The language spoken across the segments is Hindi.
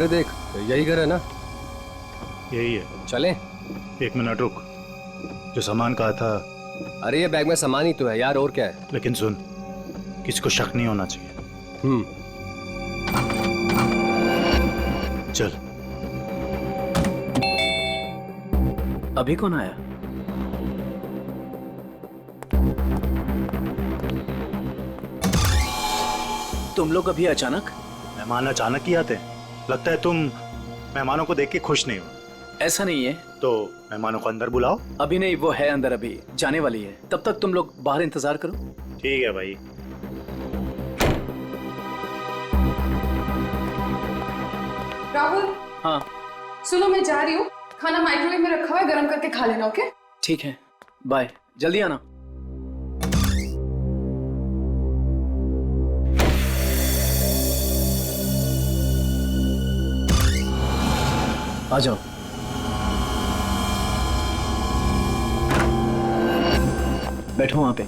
अरे देख, यही घर है ना? यही है। चलें? एक मिनट रुक, जो सामान कहा था। अरे ये बैग में सामान ही तो है यार, और क्या है? लेकिन सुन, किसी को शक नहीं होना चाहिए। चल। अभी कौन आया? तुम लोग अभी अचानक? मेहमान अचानक ही आते हैं। लगता है तुम मेहमानों को देख के खुश नहीं हो। ऐसा नहीं है। तो मेहमानों को अंदर बुलाओ। अभी नहीं, वो है अंदर, अभी जाने वाली है। तब तक तुम लोग बाहर इंतजार करो। ठीक है भाई। राहुल। हाँ सुनो, मैं जा रही हूँ, खाना माइक्रोवेव में रखा हुआ है, गर्म करके खा लेना। ओके? ठीक है, बाय, जल्दी आना। आ जाओ। बैठो वहां पे।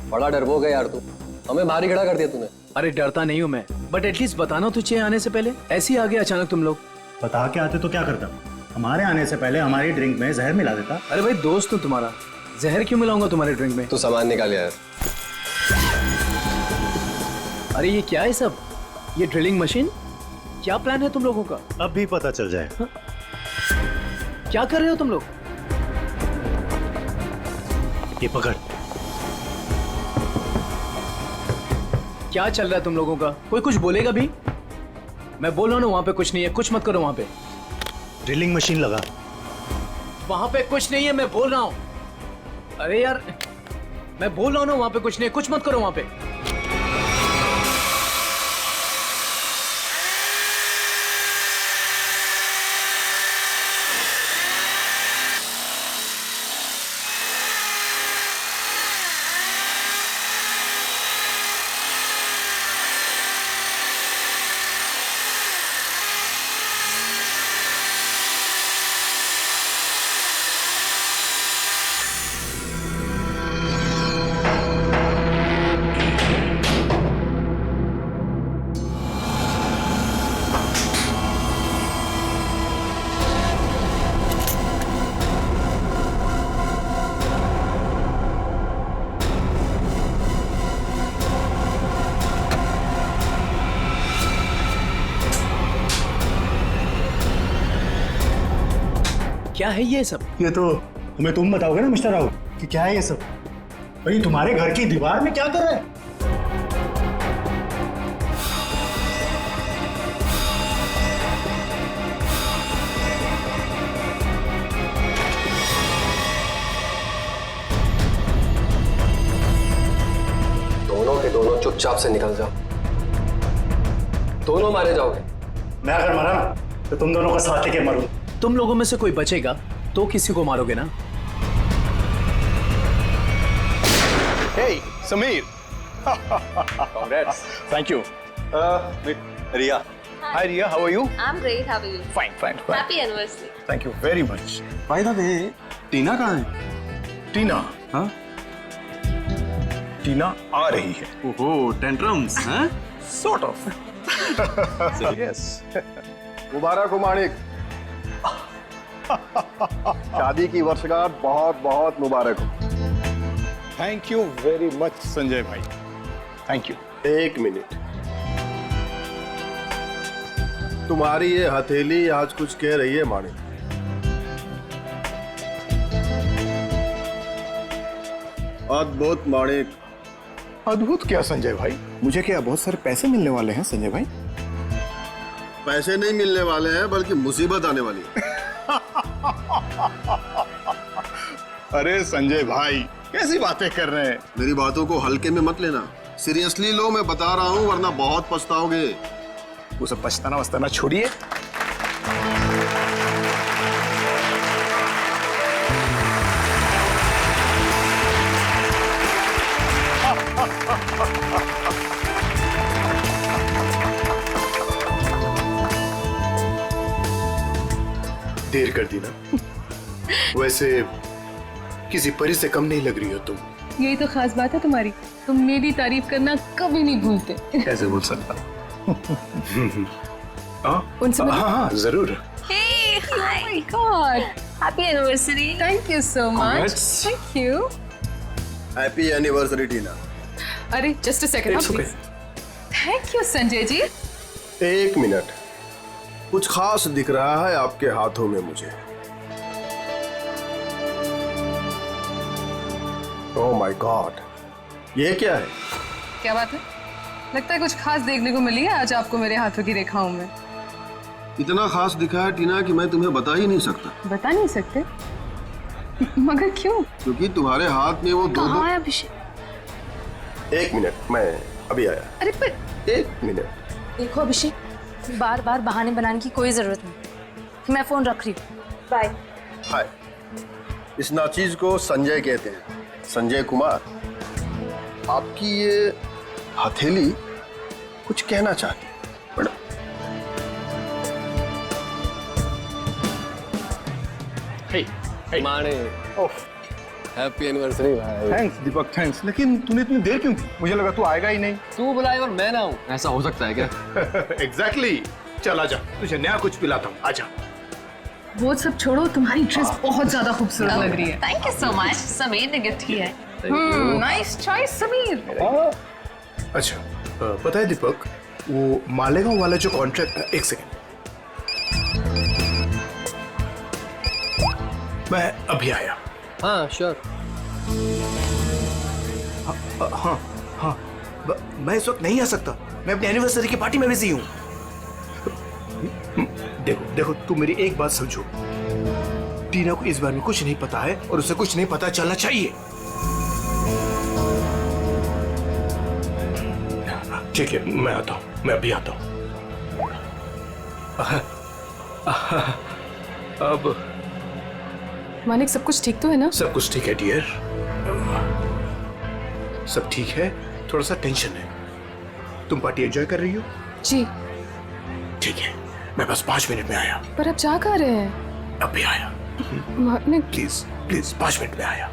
बड़ा डरपोक है यार तू, हमें बाहर ही खड़ा कर दिया तूने। अरे डरता नहीं हूं मैं, बट एटलीस्ट बताना तो चाहिए आने से पहले। ऐसे ही आ गए अचानक तुम लोग। बता के आते तो क्या करता? हमारे आने से पहले हमारी ड्रिंक में जहर मिला देता। अरे भाई दोस्त हूं तुम्हारा, जहर क्यों मिलाऊंगा तुम्हारे ड्रिंक में? तू सामान निकाल यार। अरे ये क्या है सब? ये ड्रिलिंग मशीन? क्या प्लान है तुम लोगों का? अब भी पता चल जाएगा। क्या कर रहे हो तुम लोग? ये पकड़। क्या चल रहा है तुम लोगों का? कोई कुछ बोलेगा भी? मैं बोल रहा हूं ना, वहां पे कुछ नहीं है, कुछ मत करो वहां पे। ड्रिलिंग मशीन लगा। वहां पे कुछ नहीं है, मैं बोल रहा हूं। अरे यार, मैं बोल रहा हूं ना, वहां पे कुछ नहीं है, कुछ मत करो वहां पे। क्या है ये सब? ये तो हमें तुम बताओगे ना मिस्टर राहुल कि क्या है ये सब। भाई तुम्हारे घर की दीवार में क्या कर रहा है? दोनों के दोनों चुपचाप से निकल जाओ, दोनों मारे जाओगे। मैं अगर मरा ना तो तुम दोनों का साथ लेके मरूं। तुम लोगों में से कोई बचेगा तो किसी को मारोगे ना? Hey, Sameer. Congrats. Thank you. Ria. Hi, Ria. How are you? I'm great. How are you? Fine, fine, fine. Happy anniversary. Thank you very much. By the way, टीना कहाँ है? टीना. हाँ? टीना आ रही है. ओहो, टेंट्रम्स, हाँ? Sort of. Yes. मुबारक हो माणिक, शादी की वर्षगांठ बहुत बहुत मुबारक हो। Thank you very much, Sanjay भाई. Thank you. एक मिनट, तुम्हारी ये हथेली आज कुछ कह रही है माणिक। अद्भुत माणिक। अद्भुत क्या संजय भाई? मुझे क्या बहुत सारे पैसे मिलने वाले हैं संजय भाई? पैसे नहीं मिलने वाले हैं, बल्कि मुसीबत आने वाली है। अरे संजय भाई, कैसी बातें कर रहे हैं? मेरी बातों को हल्के में मत लेना, सीरियसली लो, मैं बता रहा हूँ, वरना बहुत पछताओगे। वो सब पछताना वछताना छोड़िए। देर कर दी ना। वैसे किसी परी से कम नहीं लग रही हो तुम। यही तो खास बात है तुम्हारी, तुम मेरी तारीफ करना कभी नहीं भूलते। कैसे बोल सकता? उनसे मिलो। हाँ जरूर। Hey, hi. Oh my God. Happy anniversary. Thank you so much. Congrats. Thank you. Happy anniversary Tina. अरे just a second. It's okay. Thank you Sanjay ji. एक मिनट, कुछ खास दिख रहा है आपके हाथों में मुझे। ओह माय गॉड, ये क्या है? क्या बात है? लगता है कुछ खास देखने को मिली है आज आपको मेरे हाथों की रेखाओं में। इतना खास दिखा है टीना कि मैं तुम्हें बता ही नहीं सकता। बता नहीं सकते? मगर क्यों? क्योंकि तुम्हारे हाथ में वो दो कहाँ है अभिषेक? एक मिनट, मैं अभी आया। अरे पर एक मिनट। देखो अभिषेक, बार बार बहाने बनाने की कोई जरूरत नहीं। मैं फोन रख रही हूँ। बाय। हाय, इस नाचीज को संजय कहते हैं, संजय कुमार। आपकी ये हथेली कुछ कहना चाहती है मैडम। माने हैप्पी एनिवर्सरी भाई। थैंक्स दीपक, थैंक्स। लेकिन तूने इतनी देर क्यों की? मुझे लगा तू आएगा ही नहीं। तू बुलाए और मैं ना हूँ, ऐसा हो सकता है क्या? एग्जैक्टली। चल आजा, तुझे नया कुछ पिलाता हूँ, आजा। वो सब छोड़ो, तुम्हारी ड्रेस बहुत ज्यादा खूबसूरत लग रही है। Thank you so much. Sameer ने गिफ्ट किया है। Nice choice Sameer. अच्छा, पता है दीपक, वो मालेगांव वाला जो कॉन्ट्रैक्ट, एक सेकेंड, मैं अभी आया। हाँ श्योर। हाँ, मैं इस वक्त नहीं आ सकता, मैं अपनी एनिवर्सरी की पार्टी में बिजी हूँ। देखो देखो, तू मेरी एक बात समझो, टीना को इस बारे में कुछ नहीं पता है और उसे कुछ नहीं पता चलना चाहिए। ठीक है, मैं आता हूँ, मैं अभी आता हूँ। अब मानिक, सब कुछ ठीक तो है ना? सब कुछ ठीक है डियर, सब ठीक है। थोड़ा सा टेंशन है। तुम पार्टी एंजॉय कर रही हो? जी। ठीक है, मैं बस 5 मिनट में आया। पर अब जा कहाँ रहे हैं? अभी आया, मानिक प्लीज प्लीज, 5 मिनट में आया।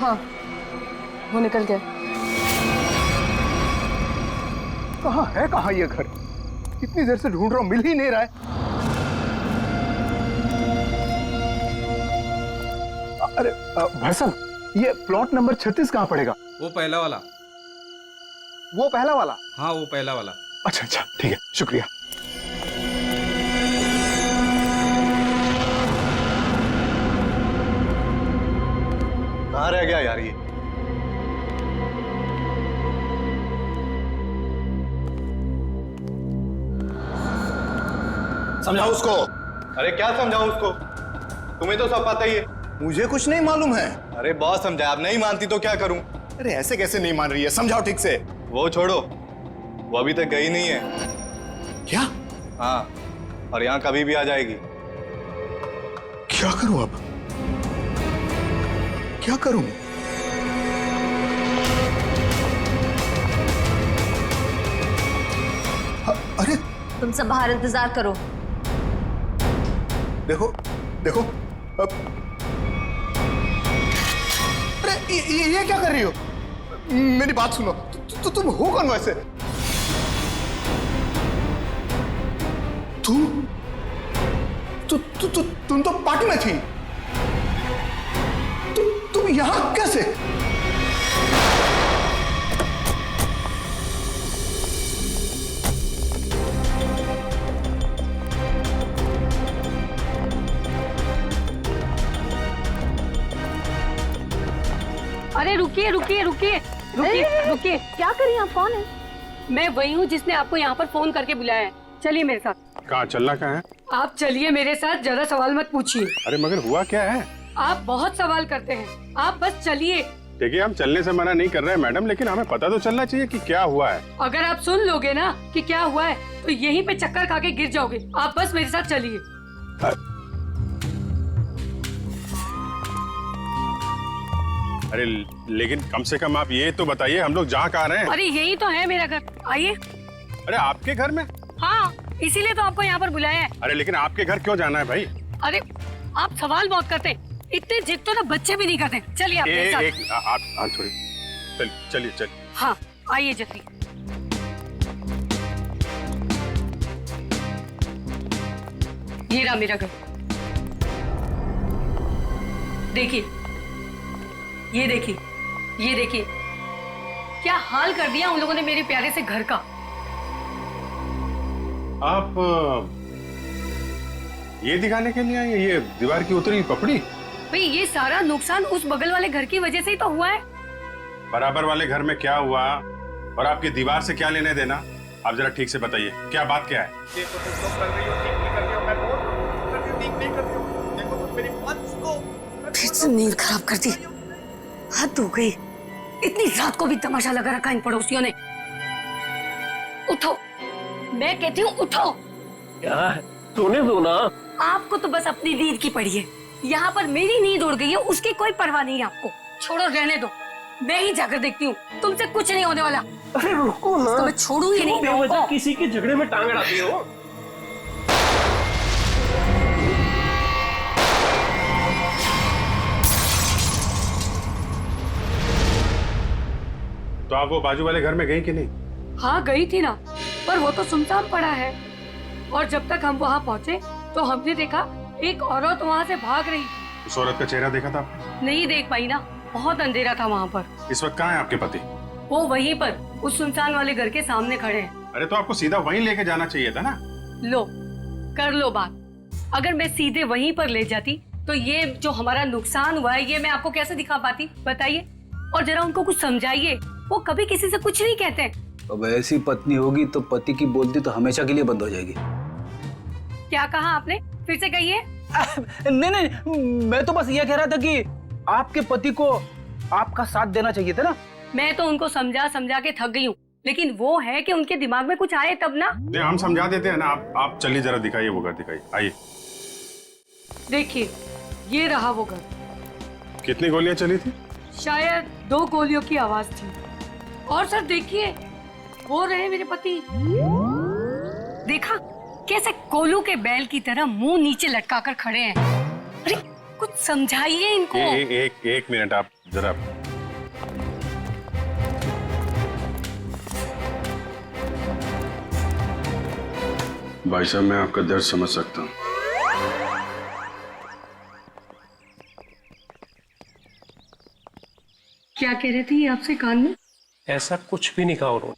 हाँ, वो निकल गया। कहाँ ये घर? इतनी देर से ढूंढ रहा हूँ, मिल ही नहीं रहा है। अरे भाई साहब, ये प्लॉट नंबर 36 कहाँ पड़ेगा? वो पहला वाला। वो पहला वाला? हाँ वो पहला वाला। अच्छा अच्छा, ठीक है, शुक्रिया। कहाँ रह गया यार ये? समझाओ उसको। अरे क्या समझाऊं उसको? तुम्हें तो सब पता ही है। मुझे कुछ नहीं मालूम है। अरे बहुत समझाया, अब नहीं मानती तो क्या करूं? अरे ऐसे कैसे नहीं मान रही है? समझाओ ठीक से। वो छोड़ो, वो अभी तक गई नहीं है। क्या? हाँ, और यहाँ कभी भी आ जाएगी। क्या करूं अब? क्या करूं? अरे तुम सब बाहर इंतजार करो। देखो देखो, अब अरे ये क्या कर रही हो? मेरी बात सुनो, तुम हो कौन वैसे? तुम तो पार्टी में थी। तुम यहां कैसे? अरे रुकिए रुकिए रुकिए रुकिए रुकिए। क्या कर रही हैं आप? कौन है? मैं वही हूँ जिसने आपको यहाँ पर फोन करके बुलाया है। चलिए मेरे साथ। कहाँ चलना? कहाँ है? आप चलिए मेरे साथ, ज्यादा सवाल मत पूछिए। अरे मगर हुआ क्या है? आप बहुत सवाल करते हैं, आप बस चलिए। देखिए हम चलने से मना नहीं कर रहे हैं मैडम, लेकिन हमें पता तो चलना चाहिए कि क्या हुआ है। अगर आप सुन लोगे ना कि क्या हुआ है तो यहीं पे चक्कर खा के गिर जाओगे। आप बस मेरे साथ चलिए। अरे लेकिन कम से कम आप ये तो बताइए हम लोग जा कहाँ रहे हैं? अरे यही तो है मेरा घर, आइए। अरे आपके घर में? हाँ, इसीलिए तो आपको यहाँ पर बुलाया है। अरे लेकिन आपके घर क्यों जाना है भाई? अरे आप सवाल बहुत करते हैं, इतने जिद तो ना बच्चे भी नहीं करते। चलिए आप मेरे साथ। आप थोड़ी चलिए। हाँ आइए जल्दी। ये रहा मेरा घर, देखिए, ये देखिए, ये देखिए, क्या हाल कर दिया उन लोगों ने मेरे प्यारे से घर का। आप ये दिखाने के लिए आए हैं, ये दीवार की उतरी पपड़ी? भाई ये सारा नुकसान उस बगल वाले घर की वजह से ही तो हुआ है। बराबर वाले घर में क्या हुआ और आपकी दीवार से क्या लेने देना? आप जरा ठीक से बताइए, क्या बात क्या है? फिर से नींद खराब कर दी, हद हो गई। इतनी रात को भी तमाशा लगा रखा इन पड़ोसियों ने। उठो, मैं कहती हूँ उठो। क्या है? सोने दो ना। आपको तो बस अपनी नींद की पड़ी है, यहाँ पर मेरी नींद उड़ गई है, उसकी कोई परवाह नहीं है आपको। छोड़ो, रहने दो, मैं ही जाकर देखती हूँ, तुमसे कुछ नहीं होने वाला। अरे रुको ना, तो मैं छोड़ूंगी नहीं। बेवजह किसी के झगड़े में टांग अड़ाती हो। तो आप वो बाजू वाले घर में गई कि नहीं? हाँ गई थी ना, पर वो तो सुनसान पड़ा है। और जब तक हम वहाँ पहुँचे तो हमने देखा एक औरत वहाँ से भाग रही। उस औरत का चेहरा देखा था आपने? नहीं देख पाई ना, बहुत अंधेरा था वहाँ पर। इस वक्त कहाँ है आपके पति? वो वहीं पर उस सुनसान वाले घर के सामने खड़े हैं। अरे तो आपको सीधा वहीं लेके जाना चाहिए था ना। लो, कर लो बात। अगर मैं सीधे वहीं पर ले जाती तो ये जो हमारा नुकसान हुआ है ये मैं आपको कैसे दिखा पाती, बताइए। और जरा उनको कुछ समझाइए, वो कभी किसी से कुछ नहीं कहते। अब ऐसी पत्नी होगी तो पति की बोलती तो हमेशा के लिए बंद हो जाएगी। क्या कहा आपने, फिर से कहिए। नहीं, मैं तो बस ये कह रहा था कि आपके पति को आपका साथ देना चाहिए था ना। मैं तो उनको समझा समझा के थक गई हूँ, लेकिन वो है कि उनके दिमाग में कुछ आए तब ना। नहीं, हम समझा देते हैं ना। आप चलिए जरा दिखाइए वो घर, दिखाइए, आइए। देखिए, ये रहा वो घर। कितनी गोलियां चली थी? शायद 2 गोलियों की आवाज थी। और सर देखिए, वो रहे मेरे पति। देखा कैसे कोलू के बैल की तरह मुंह नीचे लटकाकर खड़े हैं। अरे कुछ समझाइए इनको। एक मिनट, आप जरा। भाई साहब, मैं आपका दर्द समझ सकता हूँ। क्या कह रहे थे ये आपसे कान में? ऐसा कुछ भी नहीं कहा उन्होंने।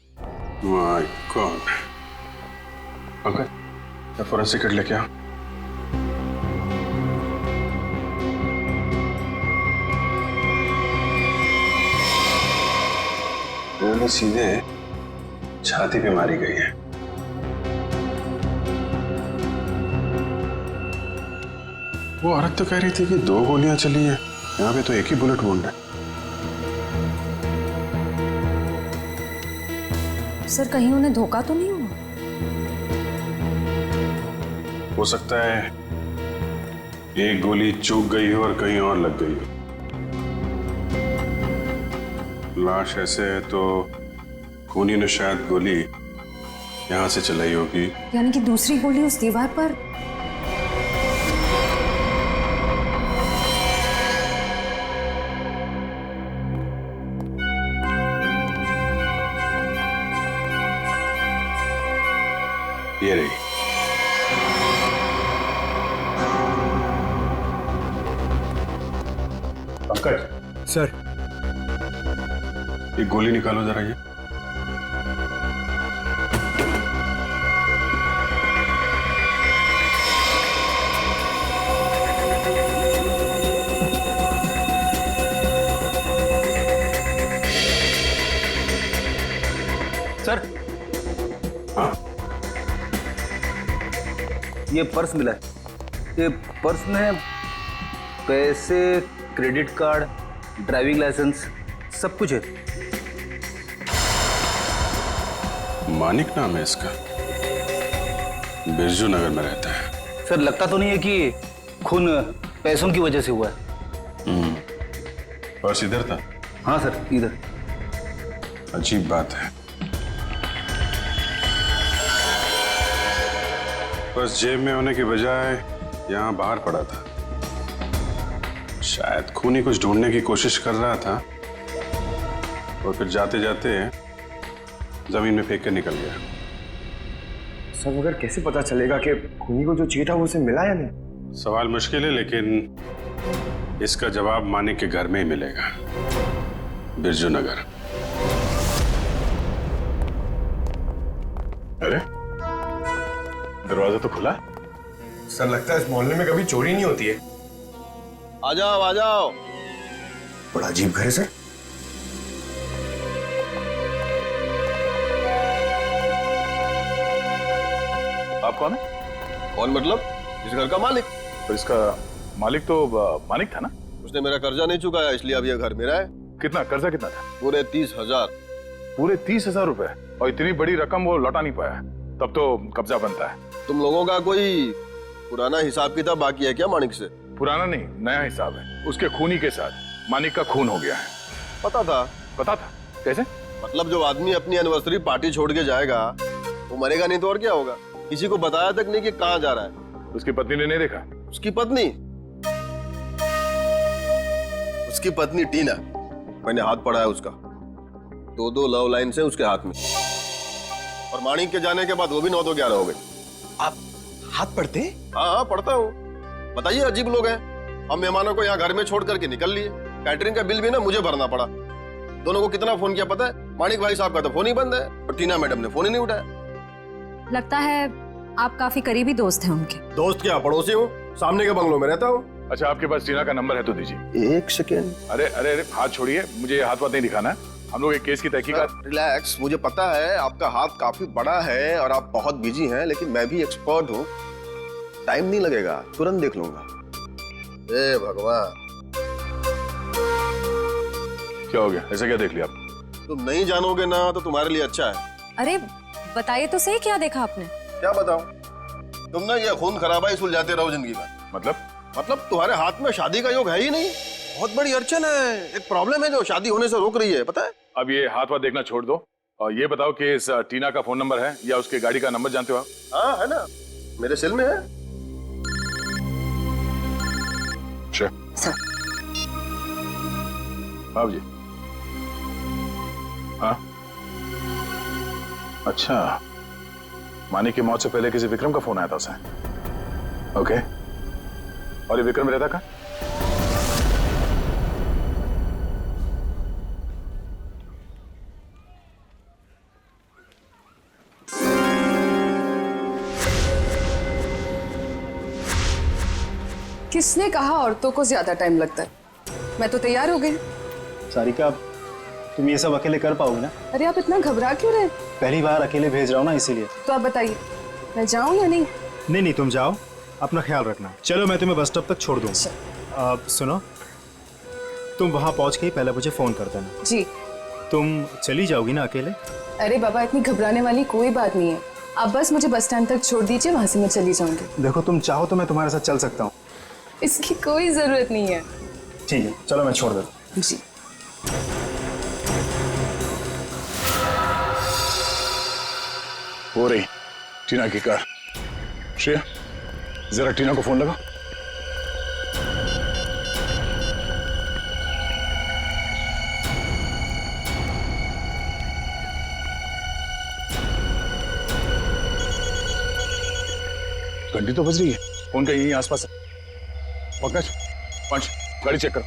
My God. अंकल, क्या फोरेंसिक किट लेके आओ। गोली सीधे छाती पे मारी गई है। वो औरत तो कह रही थी कि 2 गोलियां चली हैं, यहाँ पे तो एक ही बुलेट वुंड है। सर कहीं उन्हें धोखा तो नहीं हुआ? हो सकता है एक गोली चूक गई हो और कहीं और लग गई हो। लाश ऐसे है तो खूनी ने शायद गोली यहां से चलाई होगी। यानी कि दूसरी गोली उस दीवार पर। ये रही। पंकज सर, ये गोली निकालो जरा। ये सर, हाँ, ये पर्स मिला है। ये पर्स में पैसे, क्रेडिट कार्ड, ड्राइविंग लाइसेंस, सब कुछ है। मानिक नाम है इसका, बिरजू नगर में रहता है। सर लगता तो नहीं है कि खून पैसों की वजह से हुआ है। पर्स इधर था? हाँ सर, इधर। अजीब बात है, पर्स जेब में होने की बजाय यहाँ बाहर पड़ा था। शायद खूनी कुछ ढूंढने की कोशिश कर रहा था और फिर जाते जाते जमीन में फेंक कर निकल गया। सब मगर कैसे पता चलेगा कि खूनी को जो चाहिए था वो उसे मिला या नहीं? सवाल मुश्किल है, लेकिन इसका जवाब मानिक के घर में ही मिलेगा, बिरजू नगर। अरे दरवाजा तो खुला। सर लगता है इस मोहल्ले में कभी चोरी नहीं होती है। आ जाओ आ जाओ। बड़ा अजीब घर है सर। आप कौन है? कौन मतलब? इस घर का मालिक। तो इसका मालिक तो मानिक था ना? उसने मेरा कर्जा नहीं चुकाया, इसलिए अब यह घर मेरा है। कितना कर्जा कितना था? पूरे 30,000। पूरे 30,000 रुपए? और इतनी बड़ी रकम वो लौटा नहीं पाया, तब तो कब्जा बनता है। तुम लोगों का कोई पुराना हिसाब किताब बाकी है क्या मानिक से? पुराना नहीं, नया हिसाब है। उसके खूनी के साथ मानिक का खून हो गया है। पता था? पता था? कैसे? मतलब जो आदमी अपनी एनिवर्सरी पार्टी छोड़ के जाएगा वो मरेगा नहीं तो और क्या होगा? किसी को बताया तक नहीं कि कहाँ जा रहा है। उसकी पत्नी ने नहीं देखा? उसकी पत्नी? उसकी पत्नी टीना, मैंने हाथ पढ़ा है उसका। 2 लव लाइन से उसके हाथ में, और मानिक के जाने के बाद वो भी 9 तो 11 हो गई। आप हाथ पढ़ते? हाँ पढ़ता हूँ। बताइए, अजीब लोग हैं। हम मेहमानों को यहाँ घर में छोड़ करके निकल लिए। कैटरिंग का बिल भी ना मुझे भरना पड़ा। दोनों को कितना फोन किया पता है? मानिक भाई साहब का तो फोन ही बंद है और टीना मैडम ने फोन ही नहीं उठाया। लगता है आप काफी करीबी दोस्त हैं उनके। दोस्त क्या, पड़ोसी हूँ, सामने के बंगलों में रहता हूँ। अच्छा, आपके पास टीना का नंबर है तो दीजिए। 1 सेकेंड। अरे अरे अरे, हाथ छोड़िए, मुझे हाथ नहीं दिखाना है। हम लोग एक केस की तहकीकात। रिलैक्स, मुझे पता है आपका हाथ काफी बड़ा है और आप बहुत बिजी हैं, लेकिन मैं भी एक्सपर्ट हूँ। टाइम नहीं लगेगा, तुरंत देख लूंगा। ए भगवान, क्या हो गया? ऐसा क्या देख लिया आप? तुम नहीं जानोगे ना तो तुम्हारे लिए अच्छा है। अरे बताइए तो सही, क्या देखा आपने? क्या बताऊं? तुम ना ये खून खराबा ही सुलझाते रहो जिंदगी में। मतलब तुम्हारे हाथ में शादी का योग है ही नहीं। बहुत बड़ी अड़चन है, एक प्रॉब्लम है जो शादी होने से रोक रही है, पता है? अब ये हाथ देखना छोड़ दो और ये बताओ कि इस टीना का फोन नंबर है या उसके गाड़ी का नंबर जानते हो आप? हाँ है ना, मेरे सेल में है। सर। बाबू जी। हाँ अच्छा, मानिक की मौत से पहले किसी विक्रम का फोन आया था उसे। ओके, और ये विक्रम रहता कहाँ? किसने कहा औरतों को ज्यादा टाइम लगता है? मैं तो तैयार हो गई। सारिका, तुम ये सब अकेले कर पाओगे ना? अरे आप इतना घबरा क्यों रहे? पहली बार अकेले भेज रहा हूँ ना, इसीलिए। तो आप बताइए, मैं जाऊं या नहीं? नहीं, तुम जाओ, अपना ख्याल रखना। चलो मैं तुम्हें बस स्टॉप तक छोड़ दूँ। सुनो, तुम वहाँ पहुँच के ही पहले मुझे फोन कर देना। जी। तुम चली जाओगी ना अकेले? अरे बाबा, इतनी घबराने वाली कोई बात नहीं है। आप बस मुझे बस स्टैंड तक छोड़ दीजिए, वहां से मैं चली जाऊंगी। देखो, तुम चाहो तो मैं तुम्हारे साथ चल सकता हूँ। इसकी कोई जरूरत नहीं है। ठीक है, चलो मैं छोड़ देता हूँ। जी। हो रही टीना की कार। श्रेया, जरा टीना को फोन लगा। घंटी तो बज रही है, फोन का यहीं आसपास है। पंकज, पंच, गाड़ी चेक करो।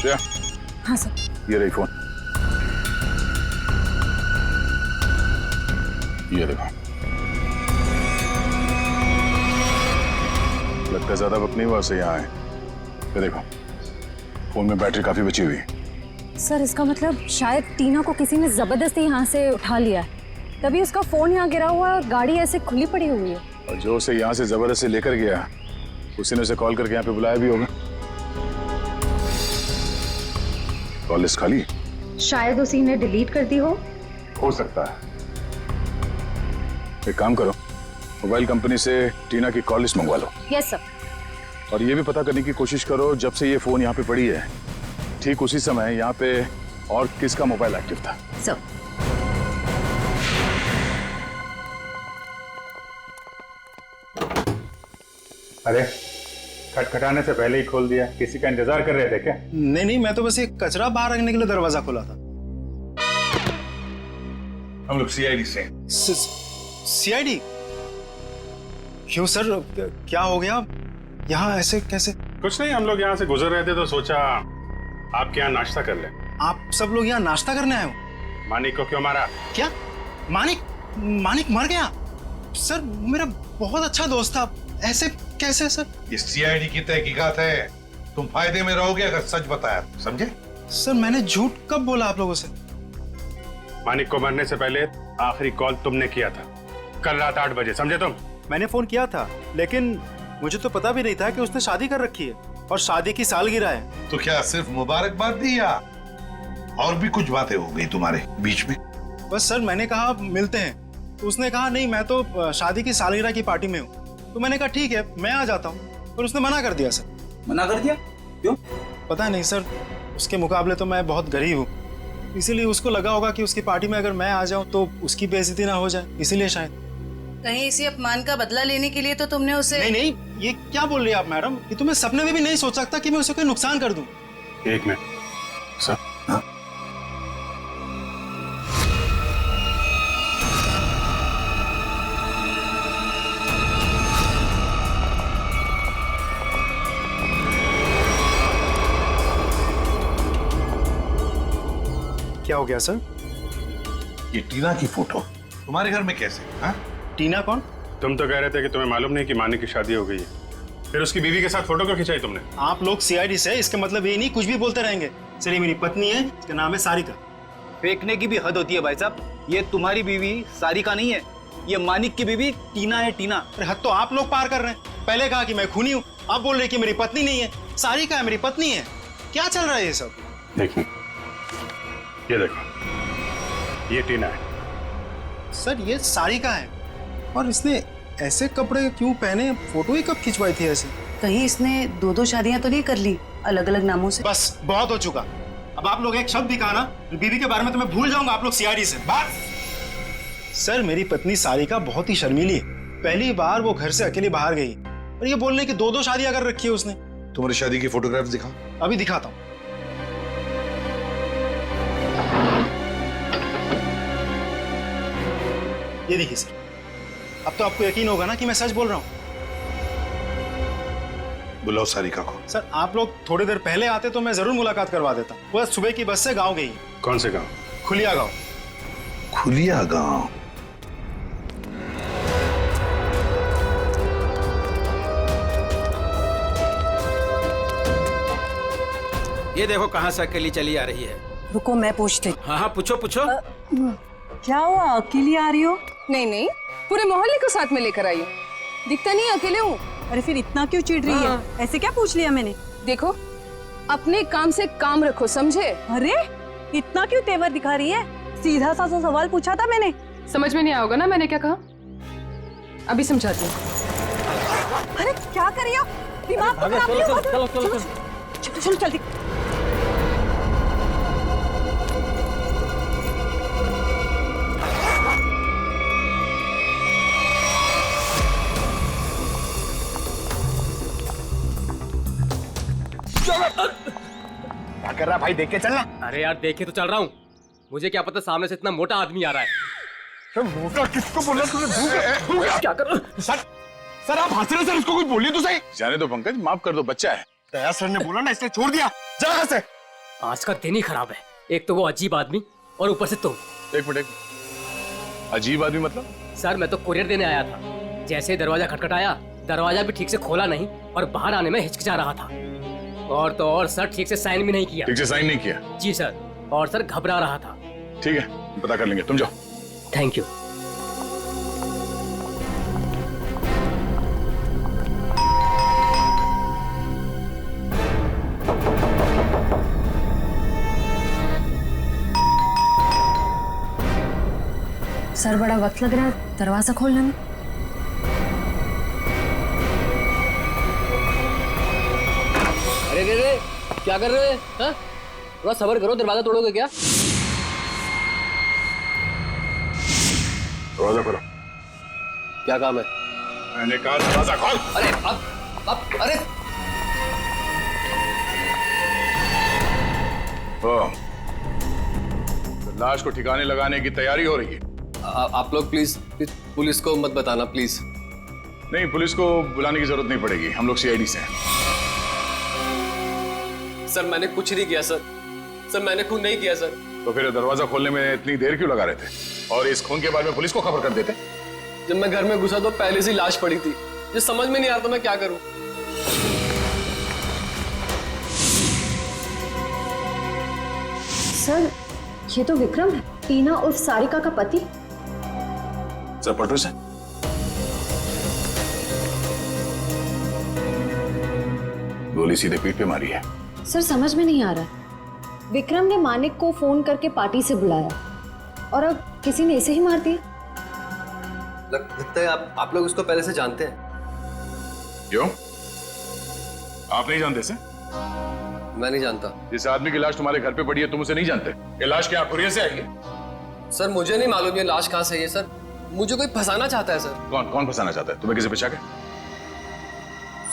श्रेया। हाँ सर। ये रही फोन, ये देखो। लगता है ज्यादा वक्त नहीं हुआ उसे यहाँ आए। ये देखो, फोन में बैटरी काफी बची हुई है। सर इसका मतलब शायद टीना को किसी ने जबरदस्ती यहाँ से उठा लिया है, तभी उसका फोन यहाँ गिरा हुआ है और गाड़ी ऐसे खुली पड़ी हुई है। और जो उसे यहाँ से जबरदस्ती लेकर गया उसी ने उसे कॉल करके यहाँ पे बुलाया भी होगा। कॉल लिस्ट खाली? शायद उसी ने डिलीट कर दी हो सकता है। एक काम करो, मोबाइल कंपनी से टीना की कॉल लिस्ट मंगवा लो। Yes sir. और ये भी पता करने की कोशिश करो जब से ये फोन यहाँ पे पड़ी है ठीक उसी समय यहाँ पे और किसका मोबाइल एक्टिव था। सर अरे खटखटाने से पहले ही खोल दिया, किसी का इंतजार कर रहे थे क्या? नहीं नहीं, मैं तो बस एक कचरा बाहर रखने के लिए दरवाजा खोला था। हम लोग सीआईडी से। सीआईडी? क्यों सर, क्या हो गया? यहाँ ऐसे कैसे? कुछ नहीं, हम लोग यहाँ से गुजर रहे थे तो सोचा आपके यहाँ नाश्ता कर ले। आप सब लोग यहाँ नाश्ता करने आए हो? मानिक को क्यों मारा? क्या मानिक? मानिक मर गया? सर मेरा बहुत अच्छा दोस्त था, ऐसे कैसे सर? ये सीआईडी की तहकीकात है, तुम फायदे में रहोगे अगर सच बताया, समझे? सर मैंने झूठ कब बोला आप लोगों से? मानिक को मरने से पहले आखिरी कॉल तुमने किया था कल रात 8 बजे, समझे तुम? मैंने फोन किया था, लेकिन मुझे तो पता भी नहीं था कि उसने शादी कर रखी है और शादी की सालगिरह है। तो क्या सिर्फ मुबारकबाद दी या और भी कुछ बातें हो गई तुम्हारे बीच में? बस सर मैंने कहा मिलते हैं, तो उसने कहा नहीं मैं तो शादी की सालगिरह की पार्टी में हूँ। तो मैंने कहा ठीक है मैं आ जाता हूँ, पर उसने मना कर दिया सर। मना कर दिया? क्यों? पता नहीं सर, उसके मुकाबले तो मैं बहुत गरीब हूँ, इसीलिए उसको लगा होगा कि उसकी पार्टी में अगर मैं आ जाऊँ तो उसकी बेइज्जती ना हो जाए, इसीलिए शायद। कहीं इसी अपमान का बदला लेने के लिए तो तुमने उसे? नहीं नहीं, ये क्या बोल रही है आप मैडम? ये तो मैं सपने में भी नहीं सोच सकता कि मैं उसे कोई नुकसान कर दूं। एक मिनट सर। हाँ? क्या हो गया सर? ये टीना की फोटो तुम्हारे घर में कैसे? हाँ? टीना कौन? तुम तो कह रहे थे कि तुम्हें मालूम नहीं कि मानिक की शादी हो गई है, फिर उसकी बीवी के साथ फोटो क्यों खिंचाई तुमने? आप लोग सीआईडी से, इसका मतलब ये नहीं कुछ भी बोलते रहेंगे। सर ये मेरी पत्नी है, इसका नाम है सारिका। फेंकने की भी हद होती है भाई साहब, ये तुम्हारी बीवी सारिका नहीं है, ये मानिक की बीवी टीना है। टीना? अरे हद तो आप लोग पार कर रहे हैं। पहले कहा कि मैं खूनी हूँ, आप बोल रहे कि मेरी पत्नी नहीं है, सारिका है मेरी पत्नी है। क्या चल रहा है ये सब? देखो ये देखो, ये टीना है। सर ये सारिका है, और इसने ऐसे कपड़े क्यों पहने? फोटो ही कब खिंचवाई थी ऐसे? कहीं इसने दो शादियां तो नहीं कर ली अलग अलग नामों से? बस बहुत हो चुका। अब आप लोग एक शब्द भी कहा ना बीवी के बारे में तो मैं भूल जाऊंगा आप लोग सीआईडी से। बस। सर मेरी पत्नी सारिका बहुत ही शर्मीली है, पहली बार वो घर से अकेली बाहर गई और ये बोलने की दो शादियां कर रखी है उसने। तुम्हारी शादी की फोटोग्राफ्स दिखाओ। अभी दिखाता हूँ। ये देखिए सर, अब तो आपको यकीन होगा ना कि मैं सच बोल रहा हूँ। बुलाओ सारिका को। सर आप लोग थोड़ी देर पहले आते तो मैं जरूर मुलाकात करवा देता। वो सुबह की बस से गांव गई। कौन से गांव? खुलिया गांव। खुलिया गांव? ये देखो कहाँ से अकेली चली आ रही है। रुको मैं पूछती। हाँ हाँ पूछो पूछो। क्या हुआ, अकेली आ रही हो? नहीं नहीं, पूरे मोहल्ले को साथ में लेकर आई हूँ। दिखता नहीं अकेले हूँ। अरे फिर इतना क्यों चिढ़ रही है? ऐसे क्या पूछ लिया मैंने? देखो अपने काम से काम रखो, समझे? अरे इतना क्यों तेवर दिखा रही है? सीधा सा सवाल पूछा था मैंने। समझ में नहीं आओगे ना मैंने क्या कहा? अभी समझाती हूँ। अरे क्या कर रही हो? दिमाग को खराब नहीं होगा? चलो चलो चलो जल्दी। क्या कर रहा भाई? देख के चलना। अरे यार देखे तो चल रहा हूँ, मुझे क्या पता सामने से इतना मोटा आदमी आ रहा है। मोटा किसको बोला तूने? क्या कर? सर आप हंस रहे सर, उसको कुछ बोलिए तो सही। जाने दो पंकज, माफ कर दो, बच्चा है। दया सर ने बोला ना, इसने छोड़ दिया। जा यहाँ से। आज का दिन ही खराब है, एक तो वो अजीब आदमी और ऊपर से तुम। एक मिनट, अजीब आदमी मतलब? सर मैं तो कुरियर देने आया था, जैसे ही दरवाजा खटखटाया दरवाजा भी ठीक से खोला नहीं और बाहर आने में हिचकिचा रहा था। और तो और सर ठीक से साइन भी नहीं किया। ठीक से साइन नहीं किया? जी सर। और सर घबरा रहा था। ठीक है, पता कर लेंगे, तुम जाओ। Thank you. सर बड़ा वक्त लग रहा है दरवाजा खोलने में। अरे रे रे, क्या कर रहे हैं? हाँ? थोड़ा सब्र करो, दरवाजा तोड़ोगे क्या? दरवाजा खोलो। क्या काम है? मैंने कहा दरवाजा खोल। अरे अब अरे तो लाश को ठिकाने लगाने की तैयारी हो रही है। आप लोग प्लीज पुलिस को मत बताना प्लीज। नहीं, पुलिस को बुलाने की जरूरत नहीं पड़ेगी, हम लोग सीआईडी से हैं। सर मैंने कुछ नहीं किया सर, मैंने खून नहीं किया सर। तो फिर दरवाजा खोलने में इतनी देर क्यों लगा रहे थे? और इस खून के बारे में पुलिस को खबर कर देते। जब मैं घर में घुसा तो पहले से लाश पड़ी थी, ये समझ में नहीं आता मैं क्या करूं। सर ये तो विक्रम है, टीना उर्फ सारिका का पति। सर पटू से गोली सीधे पीठ पे मारी है। सर समझ में नहीं आ रहा, विक्रम ने मानिक को फोन करके पार्टी से बुलाया और अब किसी ने इसे ही मार दिया। लगता है आप लोग उसको पहले से जानते हैं। क्यों? आप नहीं जानते से? मैं नहीं जानता। जिस आदमी की लाश तुम्हारे घर पे पड़ी है तुम उसे नहीं जानते? ये लाश क्या कुरियर से आई है? सर मुझे नहीं मालूम ये लाश कहाँ से है सर, मुझे कोई फंसाना चाहता है सर। कौन फंसाना चाहता है? तुम्हें किसी पे शक है?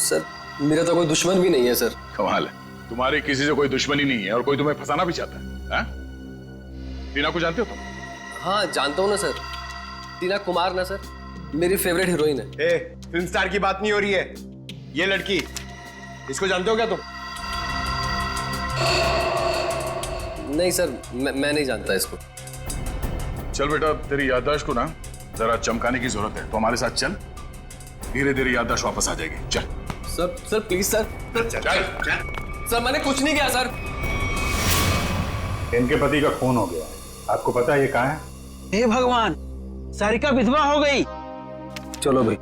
सर मेरा तो कोई दुश्मन भी नहीं है सर। कमाल है, तुम्हारी किसी से कोई दुश्मनी नहीं है और कोई तुम्हें फंसाना भी चाहता है। टीना को जानते हो तुम? हाँ जानता हूँ ना सर, टीना कुमार ना सर, मेरी फेवरेट हीरोइन है। फिल्म स्टार की बात नहीं हो रही है, ये लड़की, इसको जानते हो क्या तुम? नहीं सर, मैं नहीं जानता इसको। चल बेटा, तेरी याददाश्त को ना जरा चमकाने की जरूरत है, तो हमारे साथ चल, धीरे धीरे याददाश्त वापस आ जाएगी। चल सर प्लीज सर। सर मैंने कुछ नहीं किया सर। इनके पति का खून हो गया, आपको पता है ये कहाँ है? हे भगवान, सारिका विधवा हो गई। चलो भाई,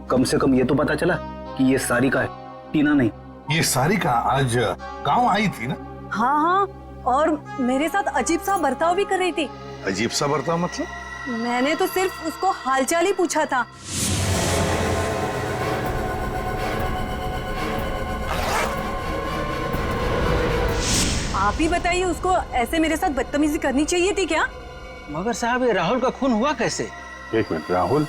कम से कम ये तो पता चला कि ये सारिका है, टीना नहीं। ये सारिका आज गांव आई थी ना? हाँ हाँ, और मेरे साथ अजीब सा बर्ताव भी कर रही थी। अजीब सा बर्ताव मतलब? मैंने तो सिर्फ उसको हालचाल ही पूछा था। आप ही बताइए, उसको ऐसे मेरे साथ बदतमीजी करनी चाहिए थी क्या? मगर साहब, ये राहुल का खून हुआ कैसे? एक मिनट, राहुल?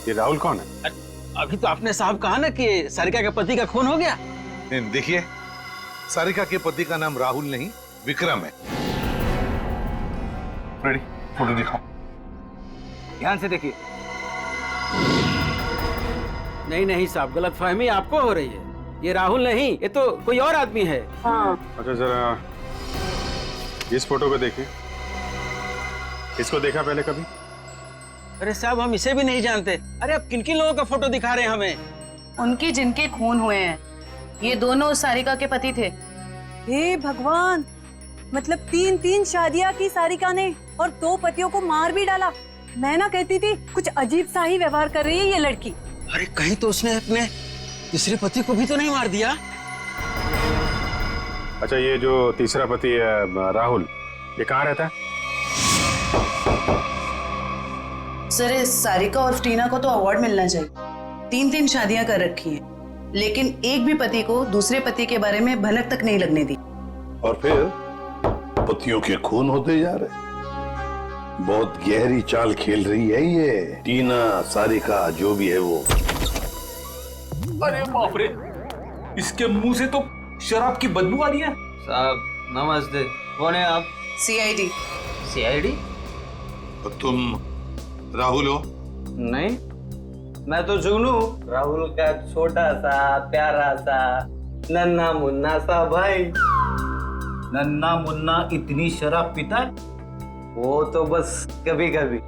ये राहुल कौन है? अभी तो आपने साहब कहा ना कि सारिका के पति का खून हो गया। देखिए, सारिका के पति का नाम राहुल नहीं विक्रम है। रेडी, फोटो दिखाओ। ध्यान से देखिए। नहीं साहब, गलतफहमी आपको हो रही है, ये राहुल नहीं, ये तो कोई और आदमी है। हाँ। अच्छा जरा इस फोटो को देखिए, इसको देखा पहले कभी? अरे साहब, हम इसे भी नहीं जानते। अरे आप किन किन लोगों का फोटो दिखा रहे हैं हमें? उनके जिनके खून हुए हैं, ये दोनों सारिका के पति थे। हे भगवान, मतलब 3 शादियां की सारिका ने और 2 पतियों को मार भी डाला। मैं ना कहती थी कुछ अजीब सा ही व्यवहार कर रही है ये लड़की। अरे कहीं तो उसने अपने तीसरे पति को भी तो नहीं मार दिया? अच्छा, ये जो तीसरा पति है राहुल, ये कहाँ रहता है? सर, इस सारिका और टीना को तो अवार्ड मिलना चाहिए। 3 शादियां कर रखी हैं, लेकिन एक भी पति को दूसरे पति के बारे में भनक तक नहीं लगने दी। और फिर पतियों के खून होते जा रहे। बहुत गहरी चाल खेल रही है ये टीना, सारिका, जो भी है वो। अरे बाप रे, इसके मुंह से तो शराब की बदबू आ रही है। साहब नमस्ते, कौन है आप? सीआईडी। सीआईडी? तुम राहुल हो? नहीं, मैं तो जुगनू, राहुल का छोटा सा प्यारा सा नन्ना मुन्ना सा भाई। नन्ना मुन्ना इतनी शराब पीता है? वो तो बस कभी कभी,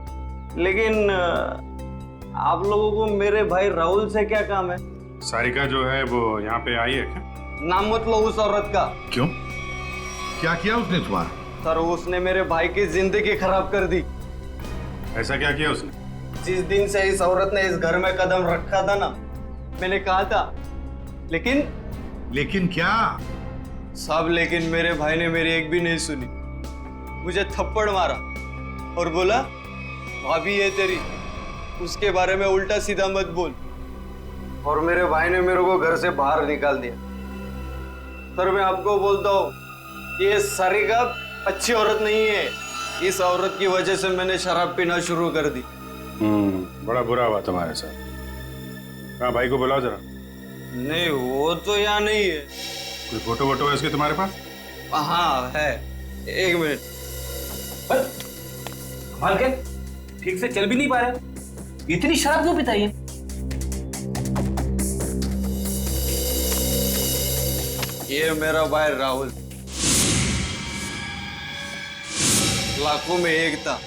लेकिन आप लोगों को मेरे भाई राहुल से क्या काम है? सारिका जो है वो यहाँ पे आई है क्या? नाम मत लो उस औरत का। क्यों? क्या किया उसने तुम्हारा? सर उसने मेरे भाई की जिंदगी खराब कर दी। ऐसा क्या किया उसने? जिस दिन से इस औरत ने इस घर में कदम रखा था ना, मैंने कहा था, लेकिन क्या? सब लेकिन मेरे भाई ने मेरी एक भी नहीं सुनी। मुझे थप्पड़ मारा और बोला भाभी है तेरी, उसके बारे में उल्टा सीधा मत बोल। और मेरे भाई ने मेरे को घर से बाहर निकाल दिया। सर मैं आपको बोलता हूँ, ये सारिका अच्छी औरत नहीं है। इस औरत की वजह से मैंने शराब पीना शुरू कर दी। बड़ा बुरा हुआ तुम्हारे साथ। कहाँ भाई को बुलाओ जरा। नहीं वो तो यहाँ नहीं है। कोई फोटो वोटो है इसके तुम्हारे पास? हाँ है, एक मिनट। कमाल के ठीक से चल भी नहीं पा रहे, इतनी शराब क्यों पीता है? ये मेरा भाई राहुल, लाखों में एक था,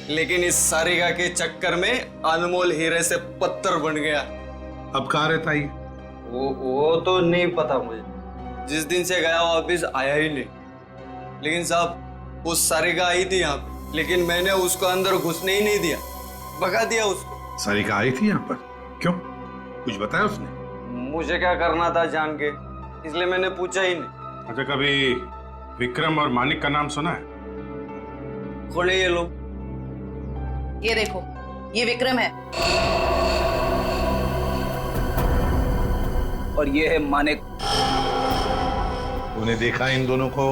लेकिन इस सारिका के चक्कर में अनमोल हीरे से पत्थर बन गया। अब कहाँ रहता है? वो तो नहीं पता मुझे। जिस दिन से गया वापिस आया ही नहीं। लेकिन साहब वो सारिका आई थी यहाँ पे, लेकिन मैंने उसको अंदर घुसने ही नहीं दिया, भगा दिया उसको। सारिका आई थी यहाँ पर? क्यों, कुछ बताया उसने? मुझे क्या करना था जान के, इसलिए मैंने पूछा ही नहीं। अच्छा कभी विक्रम और मानिक का नाम सुना है? खोले ये लोग। ये देखो, ये विक्रम है और ये है मानिक। उन्हें देखा इन दोनों को?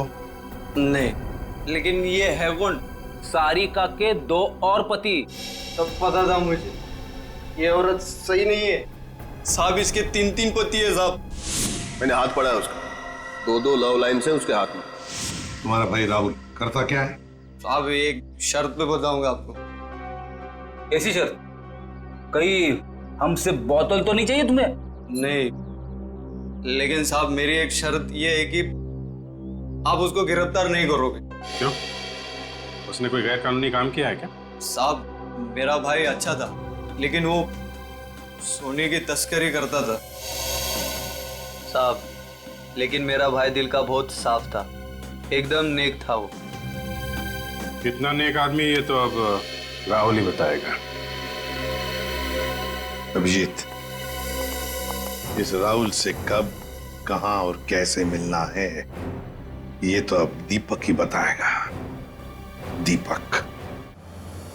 नहीं, लेकिन ये है कौन? सारिका के 2 और पति। तब पता था मुझे, ये औरत सही नहीं है। साहब इसके 3 पति है साहब। मैंने हाथ पड़ा है उसका, 2 लव लाइन से उसके हाथ में। तुम्हारा भाई राहुल करता क्या है? साहब एक शर्त पे बताऊंगा आपको। ऐसी शर्त? कहीं हमसे बोतल तो नहीं चाहिए तुम्हें? नहीं, लेकिन साहब मेरी एक शर्त ये है कि आप उसको गिरफ्तार नहीं करोगे। क्यों? उसने कोई गैर कानूनी काम किया है क्या? साहब मेरा भाई अच्छा था, लेकिन वो सोने की तस्करी करता था। साहब लेकिन मेरा भाई दिल का बहुत साफ था, एकदम नेक था वो। कितना नेक आदमी ये तो अब राहुल ही बताएगा। अभिजीत, इस राहुल से कब, कहां और कैसे मिलना है ये तो अब दीपक ही बताएगा। दीपक।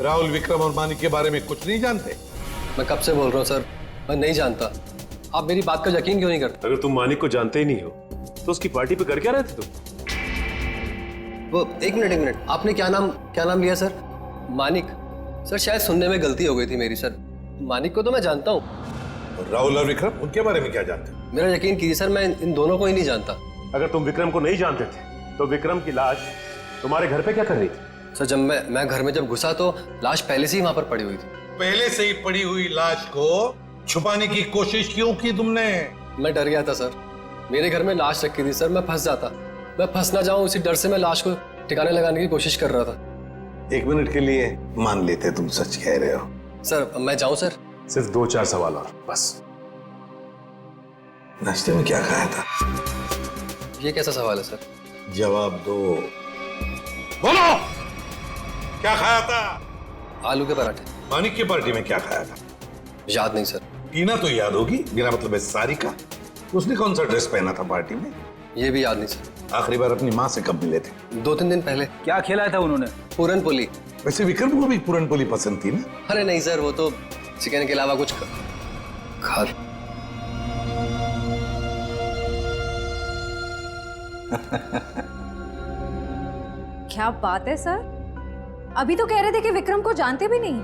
राहुल विक्रम और मानिक के बारे में कुछ नहीं जानते? मैं कब से बोल रहा हूँ सर, मैं नहीं जानता। आप मेरी बात का यकीन क्यों नहीं करते? अगर तुम मानिक को जानते ही नहीं हो तो उसकी पार्टी पे कर क्या रहे थे तुम? वो एक मिनट, आपने क्या नाम लिया सर? मानिक? सर शायद सुनने में गलती हो गई थी मेरी सर। मानिक को तो मैं जानता हूँ। राहुल और विक्रम, उनके बारे में क्या जानते हो? मेरा यकीन कीजिए सर, मैं इन दोनों को ही नहीं जानता। अगर तुम विक्रम को नहीं जानते थे तो विक्रम की लाश तुम्हारे घर पे क्या कर रही थी? सर जब मैं घर में घुसा तो लाश पहले से ही वहां पर पड़ी हुई थी। पहले से ही पड़ी हुई लाश को छुपाने की कोशिश क्यों की तुमने? मैं डर गया था सर, मेरे घर में लाश रखी थी सर, मैं फंस जाता, मैं फंस ना जाऊं इसी डर से मैं लाश को ठिकाने लगाने की कोशिश कर रहा था। 1 मिनट के लिए मान लेते तुम सच कह रहे हो। सर मैं जाऊं सर? सिर्फ 2-4 सवाल और बस। नाश्ते में क्या खाया था? ये कैसा सवाल है सर? जवाब दो। बोलो, क्या खाया था? आलू के पराठे। मानिक की पार्टी में क्या खाया था? याद नहीं सर। टीना तो याद होगी, बिना मतलब है सारिका। उसने कौन सा ड्रेस पहना था पार्टी में? ये भी याद नहीं सर। आखिरी बार अपनी माँ से कब मिले थे? 2-3 दिन पहले। क्या खिलाया था उन्होंने? पूरन पोली। वैसे विक्रम को भी पूरन पोली पसंद थी ना? अरे नहीं सर, वो तो चिकन के अलावा कुछ खा। क्या बात है सर, अभी तो कह रहे थे कि विक्रम को जानते भी नहीं,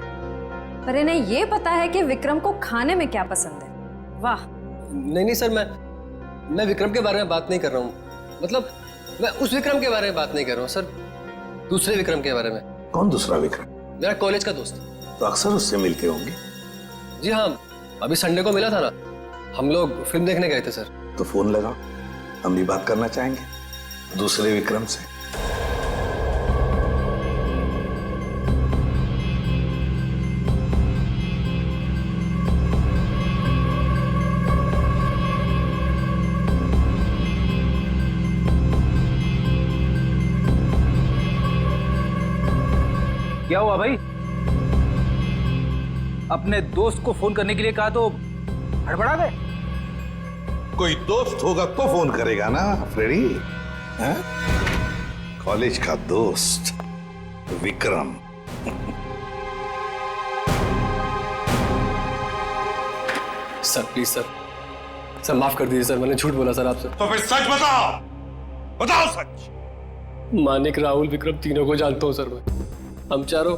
पर इन्हें ये पता है कि विक्रम को खाने में क्या पसंद है। वाह। नहीं सर, मैं विक्रम के बारे में बात नहीं कर रहा हूँ। मतलब मैं उस विक्रम के बारे में बात नहीं कर रहा हूँ सर, दूसरे विक्रम के बारे में। कौन दूसरा विक्रम? मेरा कॉलेज का दोस्त। तो अक्सर उससे मिलते होंगे? जी हाँ, अभी संडे को मिला था ना, हम लोग फिल्म देखने गए थे सर। तो फोन लगाओ, हम भी बात करना चाहेंगे दूसरे विक्रम से। क्या हुआ भाई? अपने दोस्त को फोन करने के लिए कहा तो हड़बड़ा गए? कोई दोस्त होगा तो फोन करेगा ना फ्रेडी। हैं? कॉलेज का दोस्त विक्रम। सर प्लीज सर माफ कर दीजिए सर, मैंने झूठ बोला सर आपसे। तो फिर सच बताओ, बताओ सच। मानिक, राहुल, विक्रम तीनों को जानता हूँ सर मैं। हम चारों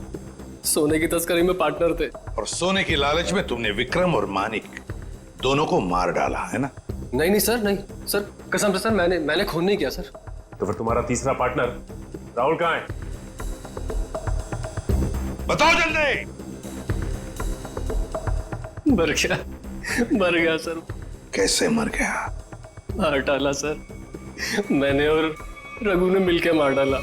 सोने की तस्करी में पार्टनर थे। और सोने की लालच में तुमने विक्रम और मानिक दोनों को मार डाला है ना? नहीं सर, नहीं सर, कसम से सर, मैंने खून नहीं किया सर। तो फिर तुम्हारा तीसरा पार्टनर राहुल कहाँ है? बताओ जल्दी। मर गया सर। कैसे मर गया? मार डाला सर, मैंने और रघु ने मिलकर मार डाला।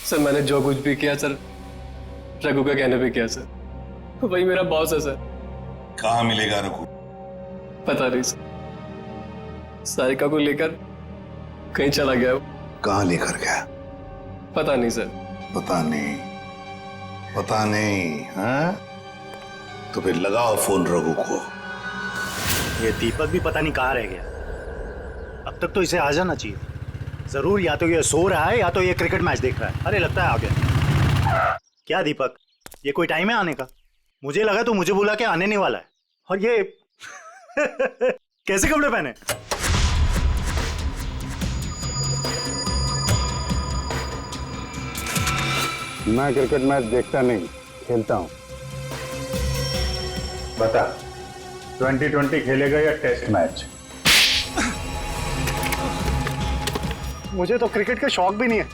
सर मैंने जो कुछ भी किया सर रघु का कहने पे किया सर, वही मेरा बॉस है सर। कहाँ मिलेगा रघु? पता नहीं सर, सारिका को लेकर कहीं चला गया वो। कहाँ लेकर गया? पता नहीं सर। पता नहीं, पता नहीं। हाँ? तो फिर लगाओ फोन रघु को। ये दीपक भी पता नहीं कहाँ रह गया। अब तक तो इसे आ जाना चाहिए। जरूर या तो ये सो रहा है या तो ये क्रिकेट मैच देख रहा है। अरे लगता है आ गया। क्या दीपक, ये कोई टाइम है आने का? मुझे लगा तो मुझे बुला के आने नहीं वाला है। और ये कैसे कपड़े पहने? मैं क्रिकेट मैच देखता नहीं, खेलता हूं। बता, 2020 खेलेगा या टेस्ट मैच? मुझे तो क्रिकेट का शौक भी नहीं है।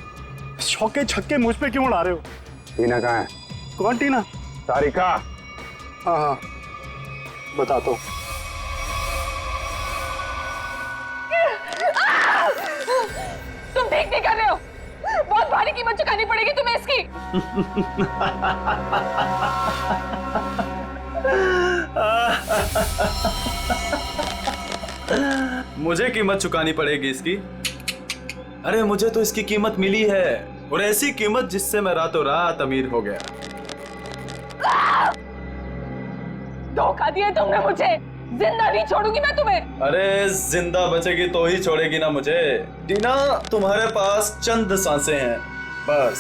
शौक के छक्के मुझ पे क्यों उड़ा रहे हो? टीना कहाँ है? कौन टीना? सारिका। हाँ बताता हूँ। तुम ठीक नहीं कर रहे हो, बहुत भारी कीमत चुकानी पड़ेगी तुम्हें इसकी। मुझे कीमत चुकानी पड़ेगी इसकी? अरे मुझे तो इसकी कीमत मिली है, और ऐसी कीमत जिससे मैं रातों रात अमीर हो गया। धोखा दिया तुमने मुझे, जिंदा नहीं छोड़ूंगी मैं तुम्हें। अरे जिंदा बचेगी तो ही छोड़ेगी ना मुझे। टीना, तुम्हारे पास चंद सांसें हैं बस।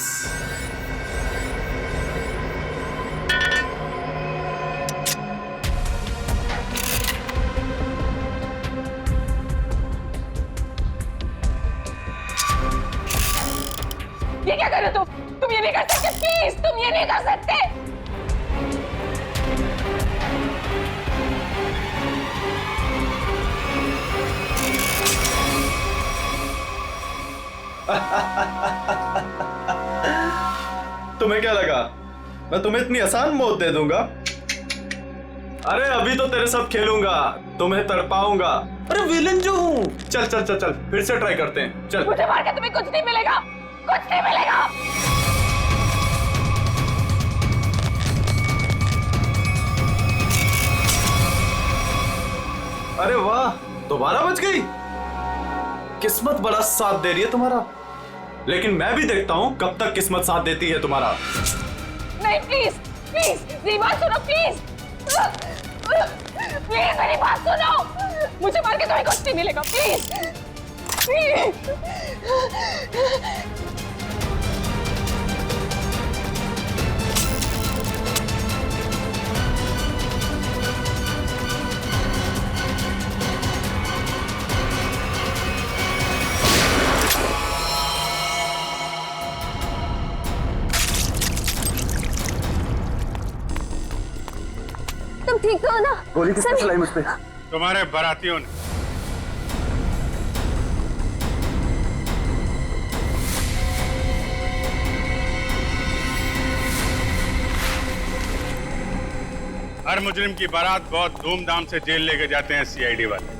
ये क्या कर रहे हो तुम ये नहीं कर सकते, प्लीज तुम ये नहीं कर सकते। तुम्हें क्या लगा मैं तुम्हें इतनी आसान मौत दे दूंगा? अरे अभी तो तेरे साथ खेलूंगा, तुम्हें तड़पाऊंगा। अरे विलन जो हूँ। चल चल चल चल, फिर से ट्राई करते हैं। चल। मुझे मार के तुम्हें कुछ नहीं मिलेगा, कुछ नहीं मिलेगा। अरे वाह, दोबारा बच गई। किस्मत बड़ा साथ दे रही है तुम्हारा, लेकिन मैं भी देखता हूं कब तक किस्मत साथ देती है तुम्हारा। नहीं प्लीज प्लीज मेरी बात सुनो, प्लीज प्लीज मेरी बात सुनो। मुझे मार के तुम्हें कुछ नहीं मिलेगा, प्लीज प्लीज। तुम ठीक तो हो ना? गोली किसने चलाई मुझ पे? तुम्हारे बारातियों ने। हर मुजरिम की बारात बहुत धूमधाम से जेल लेके जाते हैं सीआईडी वाले।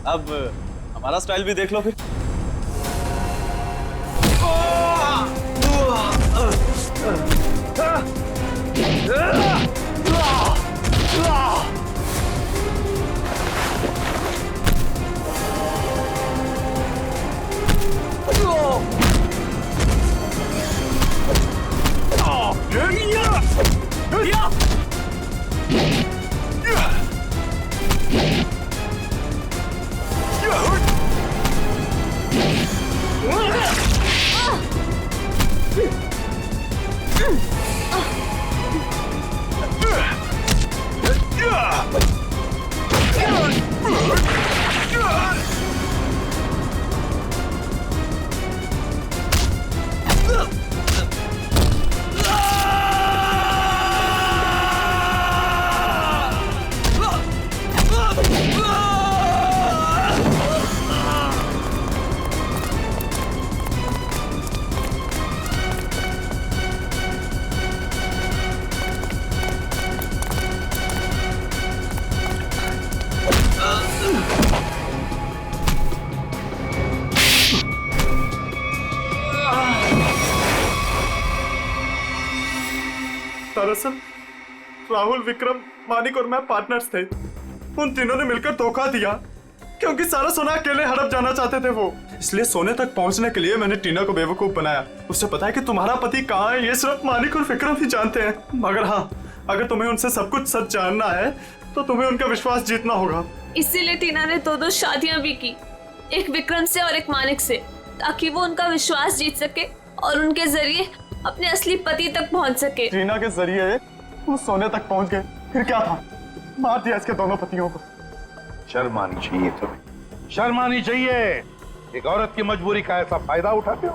अब हमारा स्टाइल भी देख लो फिर। दरअसल राहुल, विक्रम, मानिक और मैं पार्टनर्स थे। उन तीनों ने मिलकर धोखा दिया क्योंकि सारा सोना अकेले हड़प जाना चाहते थे वो। इसलिए सोने तक पहुंचने के लिए मैंने टीना को बेवकूफ बनाया। उसे पता है कि तुम्हारा पति कहाँ है, ये सिर्फ मानिक और विक्रम ही जानते हैं। मगर हाँ, अगर तुम्हें उनसे सब कुछ सच जानना है तो तुम्हें उनका विश्वास जीतना होगा। इसीलिए टीना ने दो शादियां भी की, एक विक्रम से और एक मानिक से, ताकि वो उनका विश्वास जीत सके और उनके जरिए अपने असली पति तक पहुंच सके। टीना के जरिए वो सोने तक पहुंच गए, फिर क्या था, मार दिया इसके दोनों पतियों को। शर्म आनी चाहिए तुम्हें, शर्म आनी चाहिए। एक औरत की मजबूरी का ऐसा फायदा उठाते हो।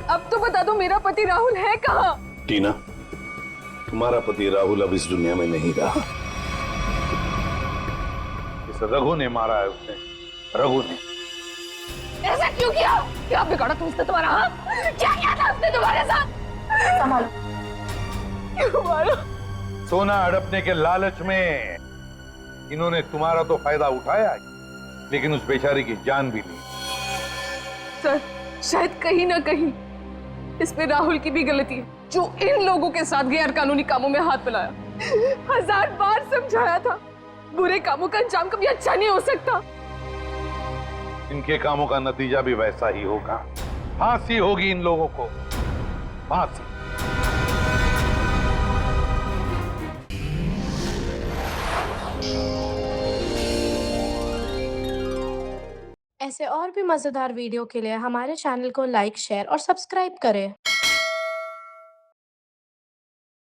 अब तो बता दो मेरा पति राहुल है कहाँ? टीना, तुम्हारा पति राहुल अब इस दुनिया में नहीं रहा। इस रघु ने मारा है उसे, रघु ने। ऐसा क्यों किया? क्या बिगाड़ा तुमसे तुम्हारा? हाँ? क्या किया था उसने तुम्हारे साथ? संभालो। क्यों मारा? सोना हड़पने के लालच में इन्होंने तुम्हारा तो फायदा उठाया, लेकिन उस बेचारी की जान भी ली। सर, शायद कहीं ना कहीं इसमें राहुल की भी गलती है, जो इन लोगों के साथ गैर कानूनी कामों में हाथ मिलाया। 1000 बार समझाया था, बुरे कामों का अंजाम कभी अच्छा नहीं हो सकता। इनके कामों का नतीजा भी वैसा ही होगा। फांसी होगी इन लोगों को, फांसी। ऐसे और भी मजेदार वीडियो के लिए हमारे चैनल को लाइक, शेयर और सब्सक्राइब करें।